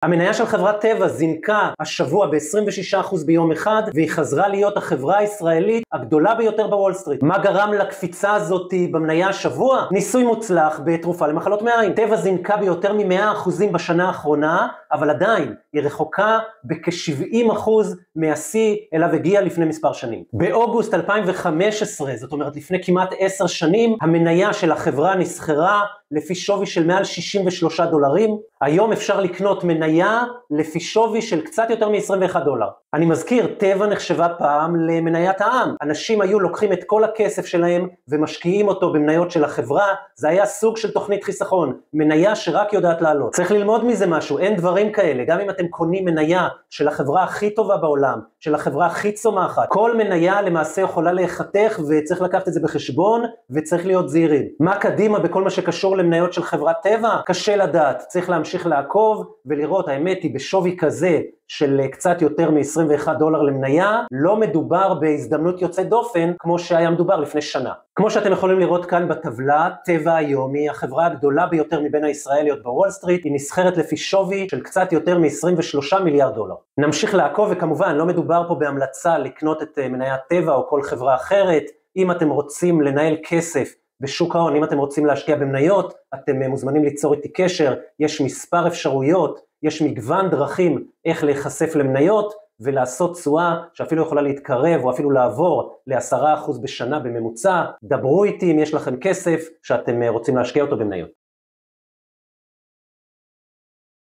המניה של חברת טבע זינקה השבוע ב-26% ביום אחד, והיא חזרה להיות החברה הישראלית הגדולה ביותר בוול סטריט. מה גרם לקפיצה הזאת במניה השבוע? ניסוי מוצלח בתרופה למחלות מעיים. טבע זינקה ביותר מ-100% בשנה האחרונה, אבל עדיין היא רחוקה בכ-70% מהשיא אליו הגיע לפני מספר שנים. באוגוסט 2015, זאת אומרת לפני כמעט 10 שנים, המניה של החברה נסחרה לפי שווי של מעל $63. היום אפשר לקנות מניה לפי שווי של קצת יותר מ-$21. אני מזכיר, טבע נחשבה פעם למניית העם. אנשים היו לוקחים את כל הכסף שלהם ומשקיעים אותו במניות של החברה. זה היה סוג של תוכנית חיסכון, מניה שרק יודעת לעלות. צריך ללמוד מזה משהו, אין דברים כאלה. גם אם אתם קונים מניה של החברה הכי טובה בעולם, של החברה הכי צומחת, כל מניה למעשה יכולה להיחתך, וצריך לקחת את זה בחשבון, וצריך להיות זהירים. מה קדימה בכל מה שקשור למניות של חברת טבע? קשה לדעת, צריך להמשיך לעקוב ולראות. האמת היא בשווי כזה של קצת יותר מ-$21 למניה, לא מדובר בהזדמנות יוצאת דופן כמו שהיה מדובר לפני שנה. כמו שאתם יכולים לראות כאן בטבלה, טבע היום היא החברה הגדולה ביותר מבין הישראליות בוול סטריט, היא נסחרת לפי שווי של קצת יותר מ-$23 מיליארד. נמשיך לעקוב, וכמובן לא מדובר פה בהמלצה לקנות את מניית טבע או כל חברה אחרת. אם אתם רוצים לנהל כסף בשוק ההון, אם אתם רוצים להשקיע במניות, אתם מוזמנים ליצור איתי קשר. יש מספר אפשרויות, יש מגוון דרכים איך להיחשף למניות ולעשות תשואה שאפילו יכולה להתקרב או אפילו לעבור ל10% בשנה בממוצע. דברו איתי אם יש לכם כסף שאתם רוצים להשקיע אותו במניות.